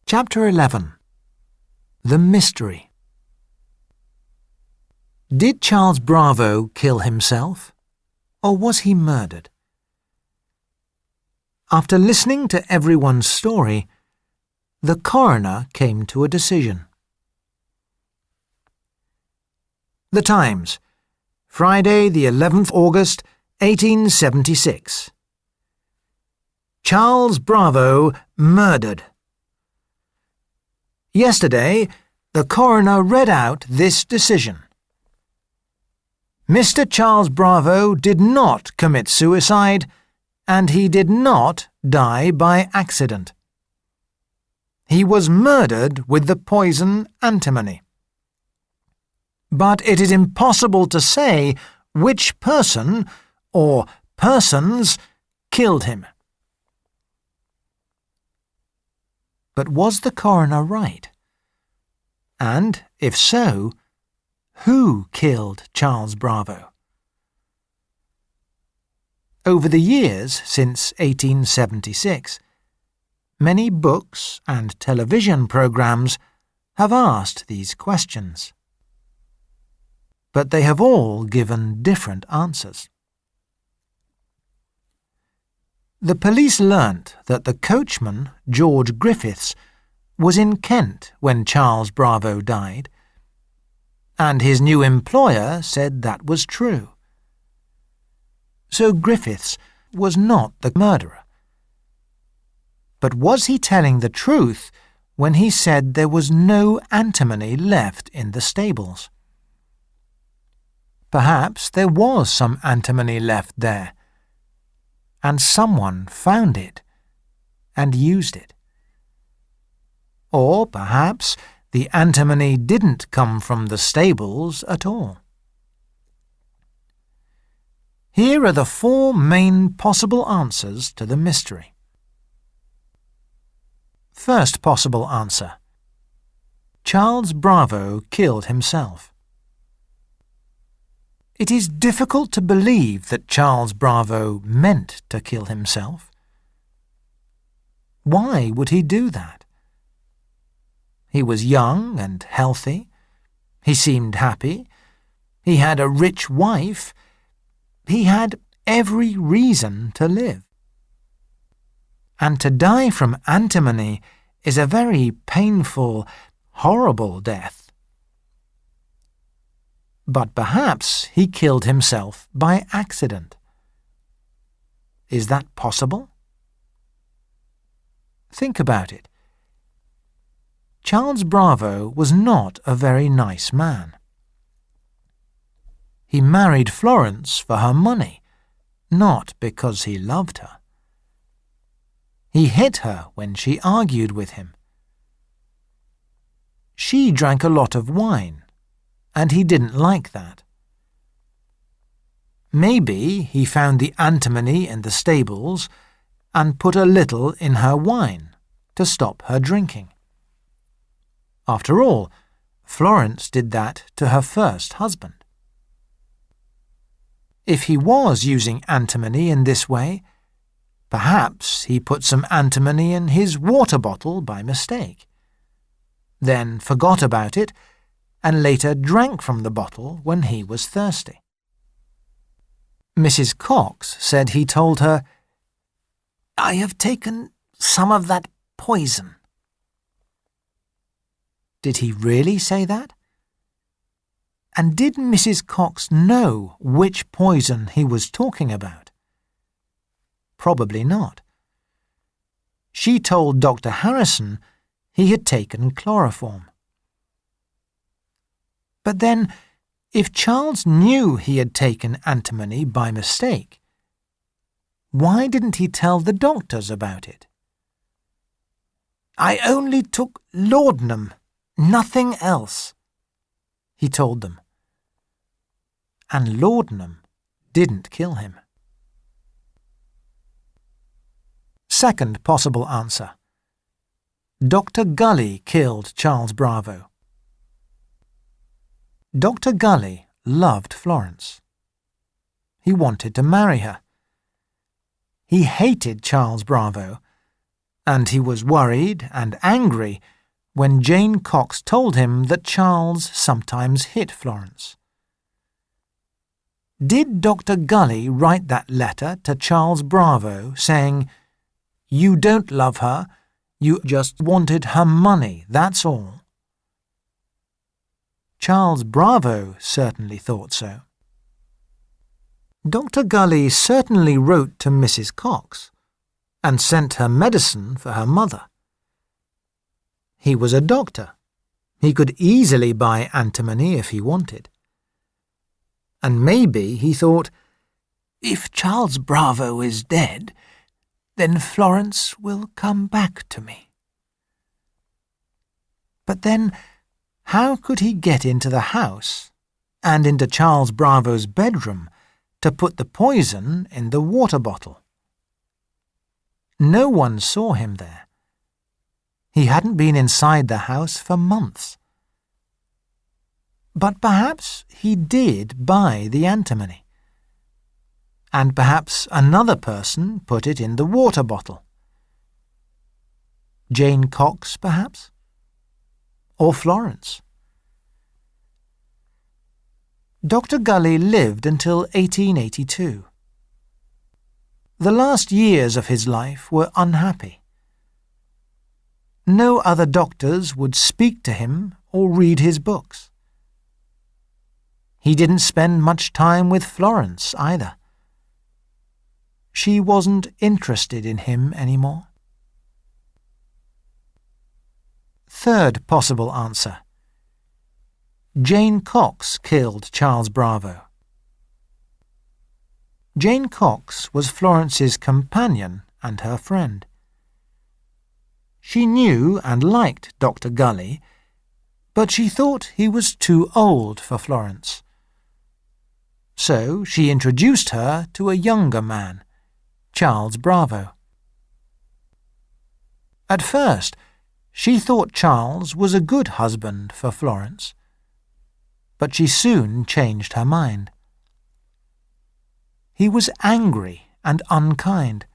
Chapter 11. The Mystery. Did Charles Bravo kill himself, or was he murdered? After listening to everyone's story, the coroner came to a decision. The Times, Friday the 11th August, 1876. Charles Bravo murdered. Yesterday, the coroner read out this decision. Mr. Charles Bravo did not commit suicide, and he did not die by accident. He was murdered with the poison antimony. But it is impossible to say which person or persons killed him. But was the coroner right? And, if so, who killed Charles Bravo? Over the years since 1876, many books and television programs have asked these questions. But they have all given different answers. The police learnt that the coachman, George Griffiths, was in Kent when Charles Bravo died, and his new employer said that was true. So Griffiths was not the murderer. But was he telling the truth when he said there was no antimony left in the stables? Perhaps there was some antimony left there, and someone found it and used it. Or perhaps the antimony didn't come from the stables at all. Here are the 4 main possible answers to the mystery. First possible answer: Charles Bravo killed himself. It is difficult to believe that Charles Bravo meant to kill himself. Why would he do that? He was young and healthy. He seemed happy. He had a rich wife. He had every reason to live. And to die from antimony is a very painful, horrible death. But perhaps he killed himself by accident. Is that possible? Think about it. Charles Bravo was not a very nice man. He married Florence for her money, not because he loved her. He hit her when she argued with him. She drank a lot of wine, and he didn't like that. Maybe he found the antimony in the stables and put a little in her wine to stop her drinking. After all, Florence did that to her first husband. If he was using antimony in this way, perhaps he put some antimony in his water bottle by mistake, then forgot about it and later drank from the bottle when he was thirsty. Mrs. Cox said he told her, "I have taken some of that poison." Did he really say that? And did Mrs. Cox know which poison he was talking about? Probably not. She told Dr. Harrison he had taken chloroform. But then, if Charles knew he had taken antimony by mistake, why didn't he tell the doctors about it? "I only took laudanum, nothing else," he told them. And laudanum didn't kill him. Second possible answer: Dr. Gully killed Charles Bravo. Dr. Gully loved Florence. He wanted to marry her. He hated Charles Bravo, and he was worried and angry when Jane Cox told him that Charles sometimes hit Florence. Did Dr. Gully write that letter to Charles Bravo saying, "You don't love her, you just wanted her money, that's all"? Charles Bravo certainly thought so. Dr. Gully certainly wrote to Mrs. Cox and sent her medicine for her mother. He was a doctor. He could easily buy antimony if he wanted. And maybe he thought, if Charles Bravo is dead, then Florence will come back to me. But then, how could he get into the house and into Charles Bravo's bedroom to put the poison in the water bottle? No one saw him there. He hadn't been inside the house for months. But perhaps he did buy the antimony. And perhaps another person put it in the water bottle. Jane Cox, perhaps? Or Florence? Dr. Gully lived until 1882. The last years of his life were unhappy. No other doctors would speak to him or read his books. He didn't spend much time with Florence either. She wasn't interested in him anymore. Third possible answer. Jane Cox killed Charles Bravo. Jane Cox was Florence's companion and her friend. She knew and liked Dr. Gully, but she thought he was too old for Florence. So she introduced her to a younger man, Charles Bravo. At first, she thought Charles was a good husband for Florence, but she soon changed her mind. He was angry and unkind.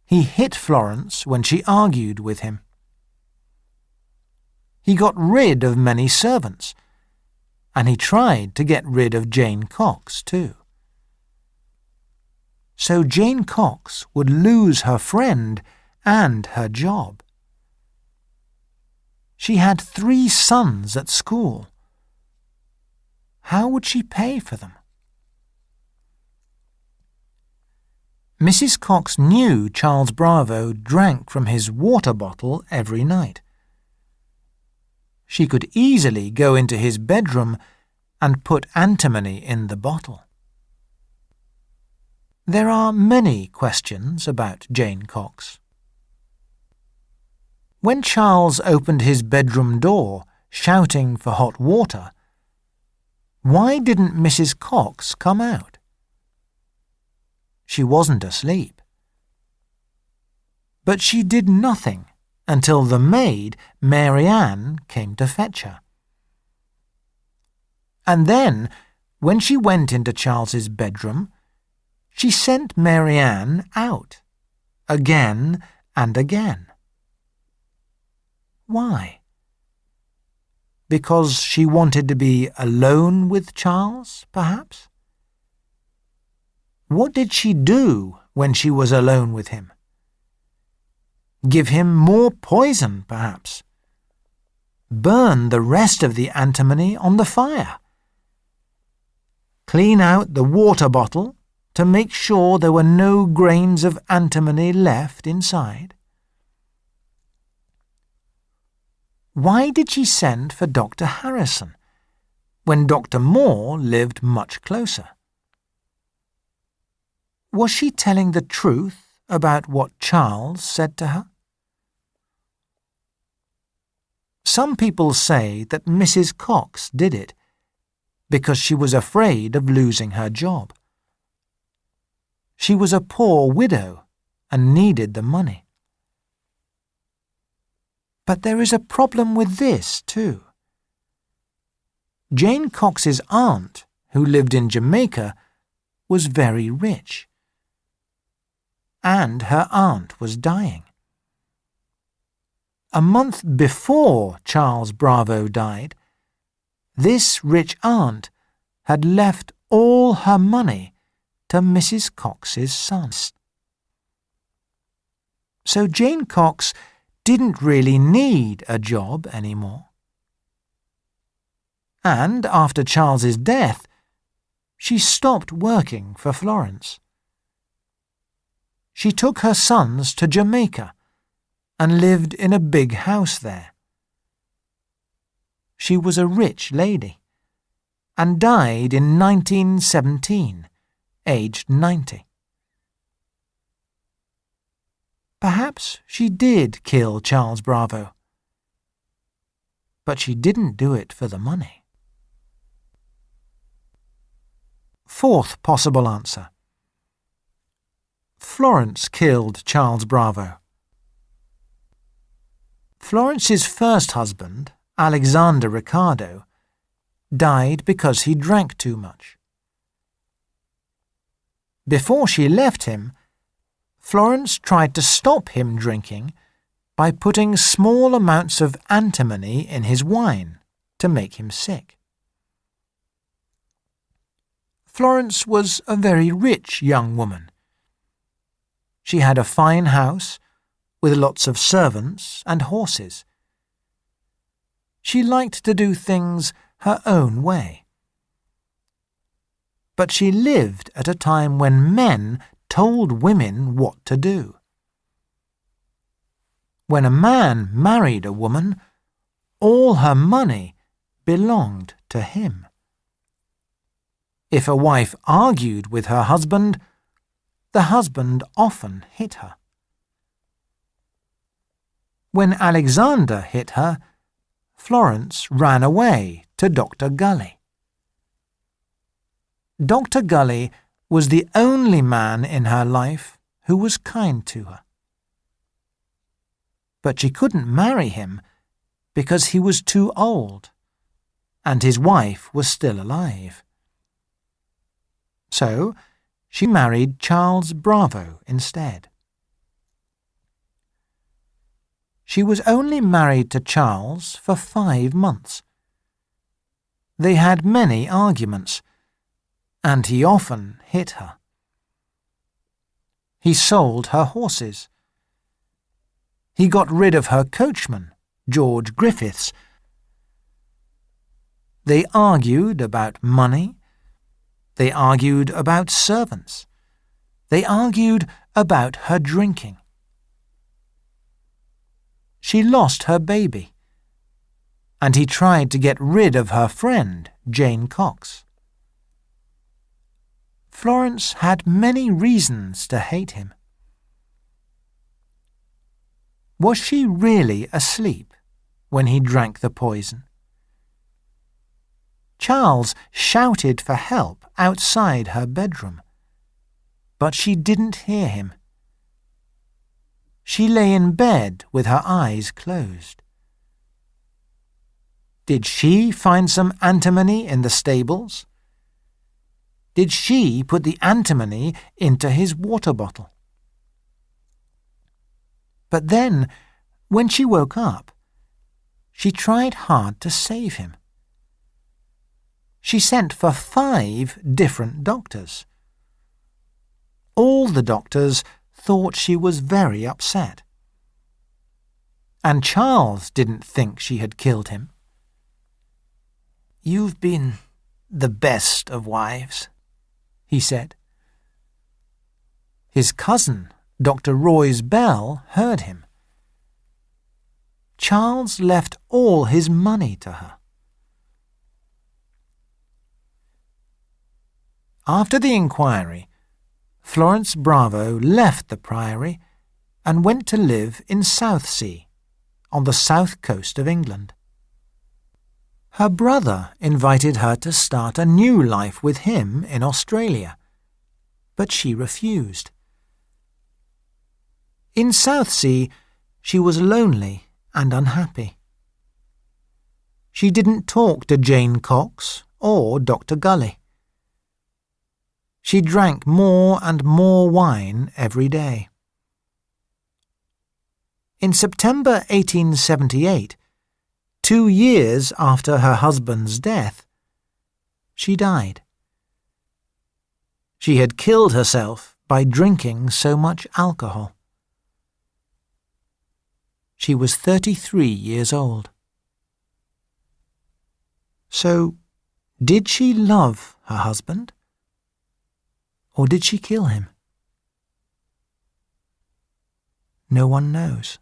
He hit Florence when she argued with him. He got rid of many servants, and he tried to get rid of Jane Cox too. So Jane Cox would lose her friend and her job. She had 3 sons at school. How would she pay for them? Mrs. Cox knew Charles Bravo drank from his water bottle every night. She could easily go into his bedroom and put antimony in the bottle. There are many questions about Jane Cox. When Charles opened his bedroom door, shouting for hot water, why didn't Mrs. Cox come out? She wasn't asleep. But she did nothing until the maid, Mary Ann, came to fetch her. And then, when she went into Charles's bedroom, she sent Mary Ann out, again and again. Why? Because she wanted to be alone with Charles, perhaps? What did she do when she was alone with him? Give him more poison, perhaps. Burn the rest of the antimony on the fire. Clean out the water bottle to make sure there were no grains of antimony left inside. Why did she send for Dr. Harrison when Dr. Moore lived much closer? Was she telling the truth about what Charles said to her? Some people say that Mrs. Cox did it because she was afraid of losing her job. She was a poor widow and needed the money. But there is a problem with this, too. Jane Cox's aunt, who lived in Jamaica, was very rich. And her aunt was dying. a month before Charles Bravo died, this rich aunt had left all her money to Mrs. Cox's sons. So Jane Cox didn't really need a job anymore. And after Charles's death, she stopped working for Florence. She took her sons to Jamaica and lived in a big house there. She was a rich lady and died in 1917, aged 90. Perhaps she did kill Charles Bravo, but she didn't do it for the money. Fourth possible answer. Florence killed Charles Bravo. Florence's first husband, Alexander Ricardo, died because he drank too much. Before she left him, Florence tried to stop him drinking by putting small amounts of antimony in his wine to make him sick. Florence was a very rich young woman. She had a fine house with lots of servants and horses. She liked to do things her own way. But she lived at a time when men told women what to do. When a man married a woman, all her money belonged to him. If a wife argued with her husband, the husband often hit her. When Alexander hit her, Florence ran away to Dr. Gully. Dr. Gully was the only man in her life who was kind to her. But she couldn't marry him because he was too old, and his wife was still alive. So she married Charles Bravo instead. She was only married to Charles for 5 months. They had many arguments, and he often hit her. He sold her horses. He got rid of her coachman, George Griffiths. They argued about money. They argued about servants. They argued about her drinking. She lost her baby, and he tried to get rid of her friend, Jane Cox. Florence had many reasons to hate him. Was she really asleep when he drank the poison? Charles shouted for help outside her bedroom, but she didn't hear him. She lay in bed with her eyes closed. Did she find some antimony in the stables? Did she put the antimony into his water bottle? But then, when she woke up, she tried hard to save him. She sent for 5 different doctors. All the doctors thought she was very upset. And Charles didn't think she had killed him. "You've been the best of wives," he said. His cousin, Dr. Royce Bell, heard him. Charles left all his money to her. After the inquiry, Florence Bravo left the Priory and went to live in Southsea, on the south coast of England. Her brother invited her to start a new life with him in Australia, but she refused. In Southsea, she was lonely and unhappy. She didn't talk to Jane Cox or Dr. Gully. She drank more and more wine every day. In September 1878, 2 years after her husband's death, she died. She had killed herself by drinking so much alcohol. She was 33 years old. So, did she love her husband? Or did she kill him? No one knows.